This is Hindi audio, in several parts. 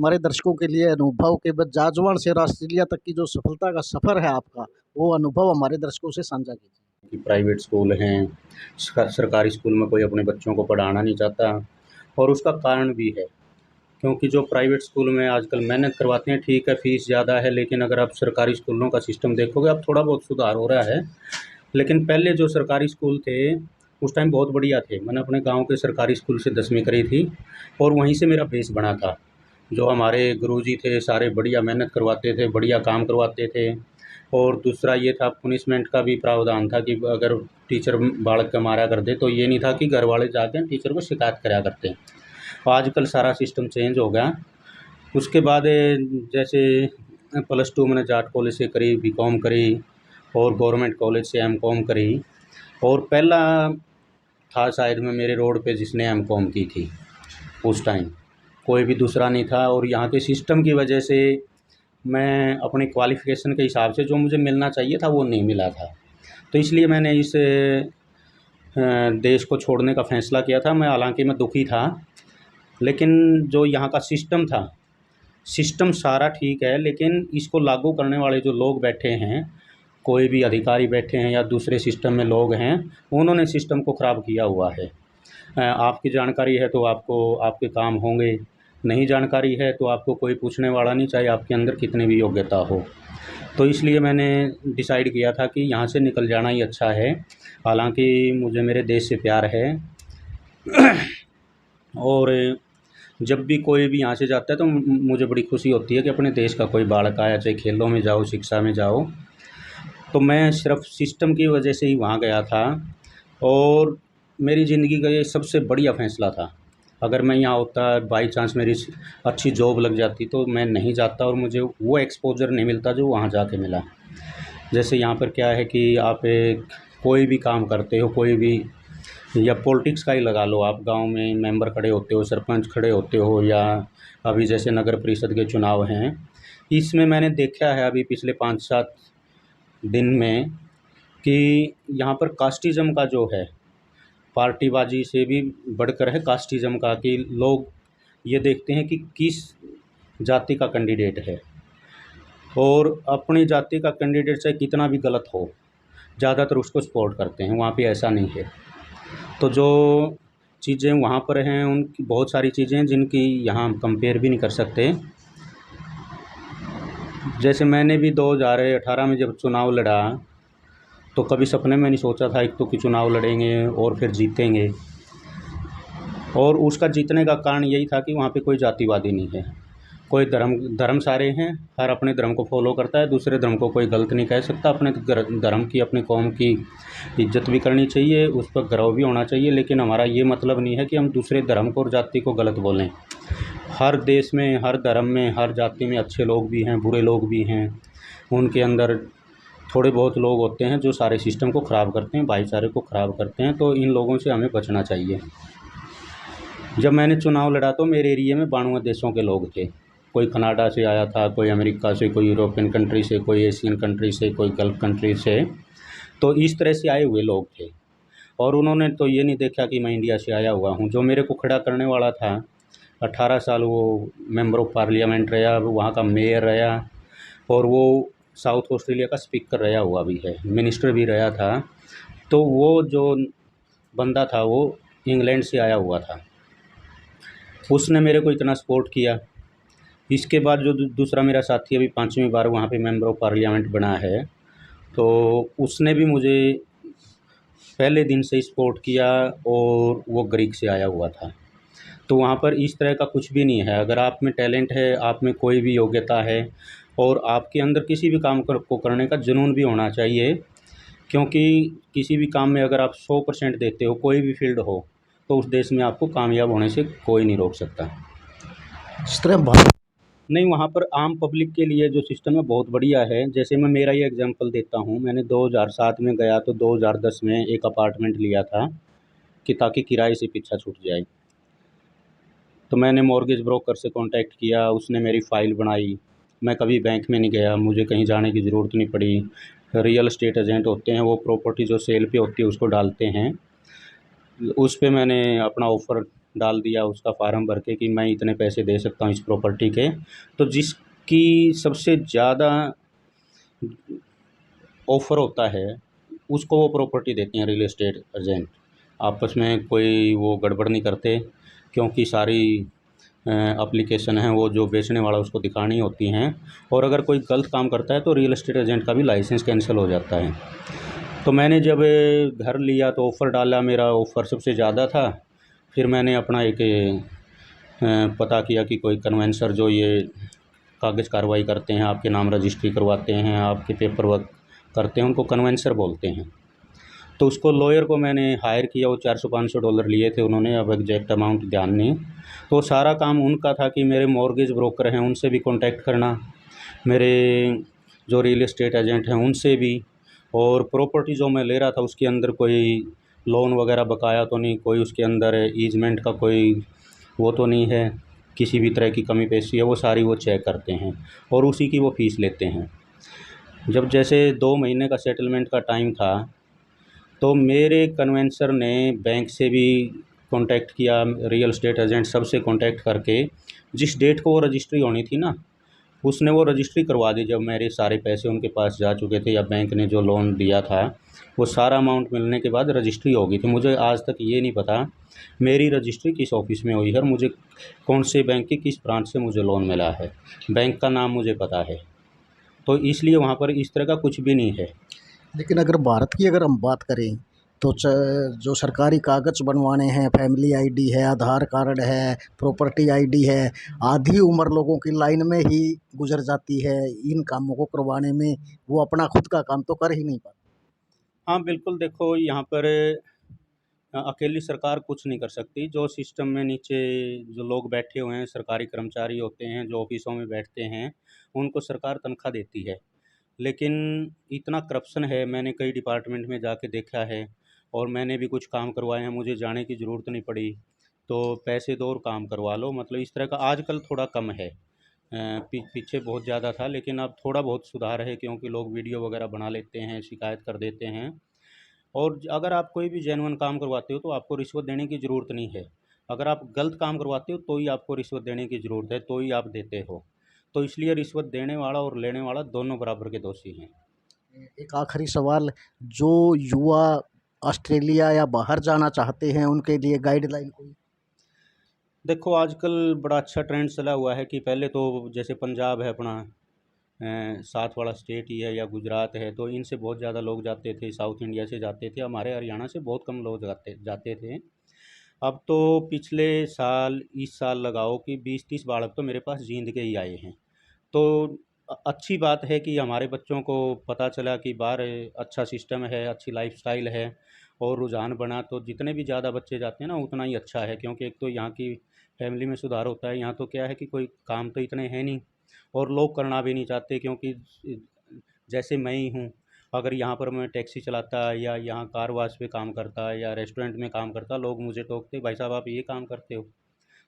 हमारे दर्शकों के लिए अनुभव के बाद जाजवान से ऑस्ट्रेलिया तक की जो सफलता का सफ़र है आपका, वो अनुभव हमारे दर्शकों से साझा कीजिए। कि प्राइवेट स्कूल हैं, सरकारी स्कूल में कोई अपने बच्चों को पढ़ाना नहीं चाहता और उसका कारण भी है, क्योंकि जो प्राइवेट स्कूल में आजकल मेहनत करवाते हैं, ठीक है फ़ीस ज़्यादा है, लेकिन अगर आप सरकारी स्कूलों का सिस्टम देखोगे, अब थोड़ा बहुत सुधार हो रहा है। लेकिन पहले जो सरकारी स्कूल थे, उस टाइम बहुत बढ़िया थे। मैंने अपने गाँव के सरकारी स्कूल से 10वीं करी थी और वहीं से मेरा बेस बना था। जो हमारे गुरुजी थे, सारे बढ़िया मेहनत करवाते थे, बढ़िया काम करवाते थे। और दूसरा ये था, पनिशमेंट का भी प्रावधान था कि अगर टीचर बालक को मारा कर दे, तो ये नहीं था कि घर वाले जाके टीचर को शिकायत करा करते। आजकल सारा सिस्टम चेंज हो गया। उसके बाद जैसे +2 मैंने जाट कॉलेज से करी, बीकॉम करी और गवर्नमेंट कॉलेज से एमकॉम करी। और पहला था शायद मैं मेरे रोड पे जिसने एमकॉम की थी उस टाइम, कोई भी दूसरा नहीं था। और यहाँ के सिस्टम की वजह से मैं अपनी क्वालिफ़िकेशन के हिसाब से जो मुझे मिलना चाहिए था वो नहीं मिला था, तो इसलिए मैंने इस देश को छोड़ने का फ़ैसला किया था। मैं हालांकि मैं दुखी था, लेकिन जो यहाँ का सिस्टम था, सिस्टम सारा ठीक है, लेकिन इसको लागू करने वाले जो लोग बैठे हैं, कोई भी अधिकारी बैठे हैं या दूसरे सिस्टम में लोग हैं, उन्होंने सिस्टम को ख़राब किया हुआ है। आपकी जानकारी है तो आपको आपके काम होंगे, नहीं जानकारी है तो आपको कोई पूछने वाला नहीं, चाहे आपके अंदर कितनी भी योग्यता हो। तो इसलिए मैंने डिसाइड किया था कि यहाँ से निकल जाना ही अच्छा है। हालांकि मुझे मेरे देश से प्यार है और जब भी कोई भी यहाँ से जाता है तो मुझे बड़ी खुशी होती है कि अपने देश का कोई बालक आया, चाहे खेलों में जाओ, शिक्षा में जाओ। तो मैं सिर्फ सिस्टम की वजह से ही वहाँ गया था और मेरी ज़िंदगी का ये सबसे बढ़िया फ़ैसला था। अगर मैं यहाँ होता, बाई चांस मेरी अच्छी जॉब लग जाती, तो मैं नहीं जाता और मुझे वो एक्सपोज़र नहीं मिलता जो वहाँ जाके मिला। जैसे यहाँ पर क्या है कि आप कोई भी काम करते हो, कोई भी, या पॉलिटिक्स का ही लगा लो, आप गांव में मेंबर खड़े होते हो, सरपंच खड़े होते हो, या अभी जैसे नगर परिषद के चुनाव हैं, इसमें मैंने देखा है अभी पिछले 5-7 दिन में कि यहाँ पर कास्टिज़्म का जो है, पार्टीबाजी से भी बढ़कर है कास्टिज़्म का, कि लोग ये देखते हैं कि किस जाति का कैंडिडेट है और अपनी जाति का कैंडिडेट चाहे कितना भी गलत हो, ज़्यादातर उसको सपोर्ट करते हैं। वहाँ पे ऐसा नहीं है। तो जो चीज़ें वहाँ पर हैं, उनकी बहुत सारी चीज़ें हैं जिनकी यहाँ हम कंपेयर भी नहीं कर सकते। जैसे मैंने भी 2018 में जब चुनाव लड़ा, तो कभी सपने में नहीं सोचा था एक तो कि चुनाव लड़ेंगे और फिर जीतेंगे। और उसका जीतने का कारण यही था कि वहाँ पे कोई जातिवादी नहीं है, कोई धर्म सारे हैं, हर अपने धर्म को फॉलो करता है, दूसरे धर्म को कोई गलत नहीं कह सकता। अपने धर्म की, अपनी कौम की इज्जत भी करनी चाहिए, उस पर गर्व भी होना चाहिए, लेकिन हमारा ये मतलब नहीं है कि हम दूसरे धर्म को और जाति को गलत बोलें। हर देश में, हर धर्म में, हर जाति में अच्छे लोग भी हैं, बुरे लोग भी हैं। उनके अंदर थोड़े बहुत लोग होते हैं जो सारे सिस्टम को ख़राब करते हैं, भाईचारे को ख़राब करते हैं, तो इन लोगों से हमें बचना चाहिए। जब मैंने चुनाव लड़ा तो मेरे एरिया में 92 देशों के लोग थे। कोई कनाडा से आया था, कोई अमेरिका से, कोई यूरोपियन कंट्री से, कोई एशियन कंट्री से, कोई गल्फ़ कंट्री से। तो इस तरह से आए हुए लोग थे और उन्होंने तो ये नहीं देखा कि मैं इंडिया से आया हुआ हूँ। जो मेरे को खड़ा करने वाला था, 18 साल वो मेंबर ऑफ़ पार्लियामेंट रहा, वहाँ का मेयर रहा और वो साउथ ऑस्ट्रेलिया का स्पीकर रहा हुआ भी है, मिनिस्टर भी रहा था। तो वो जो बंदा था वो इंग्लैंड से आया हुआ था, उसने मेरे को इतना सपोर्ट किया। इसके बाद जो दूसरा मेरा साथी अभी 5वीं बार वहाँ पे मेंबर ऑफ़ पार्लियामेंट बना है, तो उसने भी मुझे पहले दिन से ही सपोर्ट किया और वो ग्रीक से आया हुआ था। तो वहाँ पर इस तरह का कुछ भी नहीं है। अगर आप में टैलेंट है, आप में कोई भी योग्यता है और आपके अंदर किसी भी काम को करने का जुनून भी होना चाहिए, क्योंकि किसी भी काम में अगर आप 100% देते हो, कोई भी फील्ड हो, तो उस देश में आपको कामयाब होने से कोई नहीं रोक सकता। इस तरह बहुत नहीं, वहाँ पर आम पब्लिक के लिए जो सिस्टम है बहुत बढ़िया है। जैसे मैं मेरा ही एग्जांपल देता हूँ, मैंने 2007 में गया तो 2010 में एक अपार्टमेंट लिया था कि ताकि किराए से पीछा छूट जाए। तो मैंने मॉर्गेज ब्रोकर से कांटेक्ट किया, उसने मेरी फ़ाइल बनाई। मैं कभी बैंक में नहीं गया, मुझे कहीं जाने की ज़रूरत नहीं पड़ी। रियल एस्टेट एजेंट होते हैं, वो प्रॉपर्टी जो सेल पे होती है उसको डालते हैं, उस पे मैंने अपना ऑफ़र डाल दिया उसका फार्म भर के कि मैं इतने पैसे दे सकता हूँ इस प्रॉपर्टी के। तो जिसकी सबसे ज़्यादा ऑफ़र होता है उसको वो प्रॉपर्टी देते हैं रियल एस्टेट एजेंट। आपस में कोई वो गड़बड़ नहीं करते, क्योंकि सारी एप्लीकेशन हैं वो जो बेचने वाला उसको दिखानी होती हैं। और अगर कोई गलत काम करता है तो रियल एस्टेट एजेंट का भी लाइसेंस कैंसिल हो जाता है। तो मैंने जब घर लिया तो ऑफ़र डाला, मेरा ऑफ़र सबसे ज़्यादा था। फिर मैंने अपना एक पता किया कि कोई कन्वेंसर जो ये कागज़ कार्रवाई करते हैं, आपके नाम रजिस्ट्री करवाते हैं, आपके पेपर वर्क करते हैं, उनको कन्वेंसर बोलते हैं। तो उसको लॉयर को मैंने हायर किया, वो $400-500 लिए थे उन्होंने, अब एग्जैक्ट अमाउंट ध्यान नहीं। तो सारा काम उनका था कि मेरे मॉर्गेज ब्रोकर हैं उनसे भी कॉन्टैक्ट करना, मेरे जो रियल एस्टेट एजेंट हैं उनसे भी, और प्रॉपर्टी जो मैं ले रहा था उसके अंदर कोई लोन वगैरह बकाया तो नहीं, कोई उसके अंदर ईजमेंट का कोई वो तो नहीं है, किसी भी तरह की कमी पेशी है, वो सारी वो चेक करते हैं और उसी की वो फ़ीस लेते हैं। जब जैसे 2 महीने का सेटलमेंट का टाइम था, तो मेरे कन्वेंसर ने बैंक से भी कॉन्टैक्ट किया, रियल एस्टेट एजेंट सबसे कॉन्टैक्ट करके जिस डेट को वो रजिस्ट्री होनी थी ना, उसने वो रजिस्ट्री करवा दी। जब मेरे सारे पैसे उनके पास जा चुके थे या बैंक ने जो लोन दिया था वो सारा अमाउंट मिलने के बाद रजिस्ट्री हो गई थी। मुझे आज तक ये नहीं पता मेरी रजिस्ट्री किस ऑफ़िस में हुई है और मुझे कौन से बैंक की किस ब्रांच से मुझे लोन मिला है। बैंक का नाम मुझे पता है, तो इसलिए वहाँ पर इस तरह का कुछ भी नहीं है। लेकिन अगर भारत की अगर हम बात करें तो जो सरकारी कागज़ बनवाने हैं, फैमिली आईडी है, आधार कार्ड है, प्रॉपर्टी आईडी है, आधी उम्र लोगों की लाइन में ही गुजर जाती है इन कामों को करवाने में। वो अपना खुद का काम तो कर ही नहीं पाते। हाँ, बिल्कुल देखो यहाँ पर अकेली सरकार कुछ नहीं कर सकती। जो सिस्टम में नीचे जो लोग बैठे हुए हैं, सरकारी कर्मचारी होते हैं, जो ऑफ़िसों में बैठते हैं, उनको सरकार तनख्वाह देती है। लेकिन इतना करप्शन है, मैंने कई डिपार्टमेंट में जाके देखा है और मैंने भी कुछ काम करवाए हैं, मुझे जाने की ज़रूरत नहीं पड़ी। तो पैसे दो और काम करवा लो, मतलब इस तरह का आजकल थोड़ा कम है। पीछे बहुत ज़्यादा था लेकिन अब थोड़ा बहुत सुधार है, क्योंकि लोग वीडियो वगैरह बना लेते हैं, शिकायत कर देते हैं। और अगर आप कोई भी जेन्युइन काम करवाते हो तो आपको रिश्वत देने की ज़रूरत नहीं है। अगर आप गलत काम करवाते हो तो ही आपको रिश्वत देने की ज़रूरत है, तो ही आप देते हो। तो इसलिए रिश्वत देने वाला और लेने वाला दोनों बराबर के दोषी हैं। एक आखिरी सवाल, जो युवा ऑस्ट्रेलिया या बाहर जाना चाहते हैं उनके लिए गाइडलाइन कोई? देखो आजकल बड़ा अच्छा ट्रेंड चला हुआ है कि पहले तो जैसे पंजाब है अपना, साथ वाला स्टेट ही है, या गुजरात है, तो इनसे बहुत ज़्यादा लोग जाते थे, साउथ इंडिया से जाते थे, हमारे हरियाणा से बहुत कम लोग जाते जाते थे। अब तो पिछले साल, इस साल लगाओ कि 20-30 बालक तो मेरे पास जींद के ही आए हैं। तो अच्छी बात है कि हमारे बच्चों को पता चला कि बाहर अच्छा सिस्टम है, अच्छी लाइफस्टाइल है, और रुझान बना, तो जितने भी ज़्यादा बच्चे जाते हैं ना उतना ही अच्छा है, क्योंकि एक तो यहाँ की फैमिली में सुधार होता है। यहाँ तो क्या है कि कोई काम तो इतने हैं नहीं और लोग करना भी नहीं चाहते, क्योंकि जैसे मैं ही हूँ, अगर यहाँ पर मैं टैक्सी चलाता या यहाँ कार वाश पे काम करता या रेस्टोरेंट में काम करता, लोग मुझे टोकते, भाई साहब आप ये काम करते हो।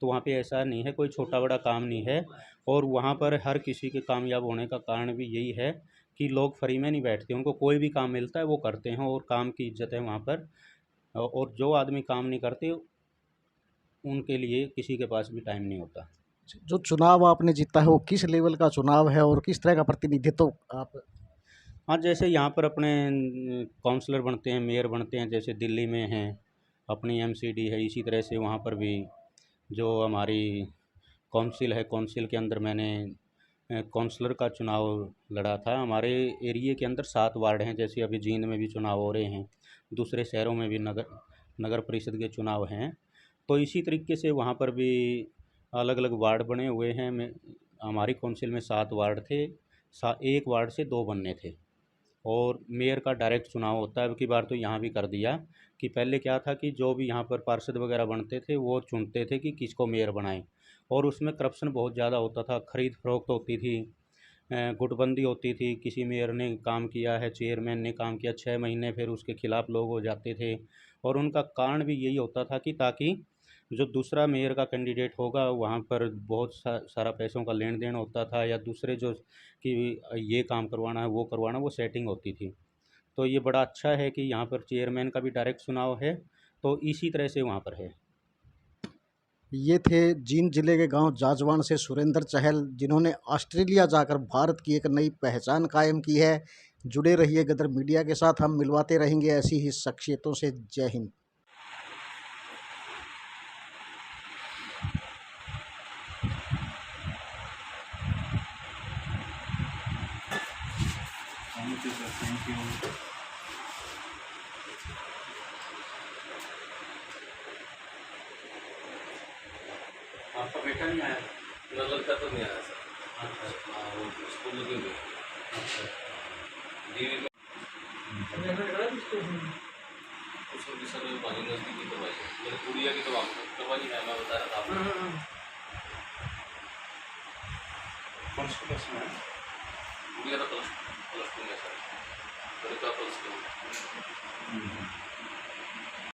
तो वहाँ पे ऐसा नहीं है, कोई छोटा बड़ा काम नहीं है। और वहाँ पर हर किसी के कामयाब होने का कारण भी यही है कि लोग फ्री में नहीं बैठते, उनको कोई भी काम मिलता है वो करते हैं, और काम की इज्जत है वहाँ पर। और जो आदमी काम नहीं करते उनके लिए किसी के पास भी टाइम नहीं होता। जो चुनाव आपने जीता है वो किस लेवल का चुनाव है और किस तरह का प्रतिनिधित्व आप? हाँ, जैसे यहाँ पर अपने काउंसलर बनते हैं, मेयर बनते हैं, जैसे दिल्ली में हैं, अपनी एमसीडी है, इसी तरह से वहाँ पर भी जो हमारी काउंसिल है, काउंसिल के अंदर मैंने काउंसलर का चुनाव लड़ा था। हमारे एरिए के अंदर 7 वार्ड हैं, जैसे अभी जींद में भी चुनाव हो रहे हैं, दूसरे शहरों में भी नगर नगर परिषद के चुनाव हैं। तो इसी तरीके से वहाँ पर भी अलग अलग वार्ड बने हुए हैं। हमारी काउंसिल में 7 वार्ड थे, 1 वार्ड से 2 बनने थे। और मेयर का डायरेक्ट चुनाव होता है। अब की बार तो यहाँ भी कर दिया कि पहले क्या था कि जो भी यहाँ पर पार्षद वगैरह बनते थे वो चुनते थे कि किसको मेयर बनाएं, और उसमें करप्शन बहुत ज़्यादा होता था, खरीद फरोख्त होती थी, गुटबंदी होती थी। किसी मेयर ने काम किया है, चेयरमैन ने काम किया 6 महीने, फिर उसके खिलाफ़ लोग हो जाते थे। और उनका कारण भी यही होता था कि ताकि जो दूसरा मेयर का कैंडिडेट होगा वहाँ पर बहुत सारा पैसों का लेन देन होता था, या दूसरे जो कि ये काम करवाना है वो करवाना, वो सेटिंग होती थी। तो ये बड़ा अच्छा है कि यहाँ पर चेयरमैन का भी डायरेक्ट चुनाव है, तो इसी तरह से वहाँ पर है। ये थे जींद जिले के गांव जाजवान से सुरेंद्र चहल, जिन्होंने ऑस्ट्रेलिया जाकर भारत की एक नई पहचान कायम की है। जुड़े रहिए गदर मीडिया के साथ, हम मिलवाते रहेंगे ऐसी ही शख्सियतों से। जय हिंद। Thank you. आपका बेटा नहीं आया? लड़का तो नहीं आया सर। अच्छा हाँ, वो स्कूल लगे हुए। अच्छा। डीवी में उसको भी सर पानी नजदीकी करवाई है। मेरी गुड़िया की तो करवाई है, मैं बता रहा था आपको। कौन सी क्लास में है? गुड़िया तो प्लस 2 में सर, लड़का प्लस 2।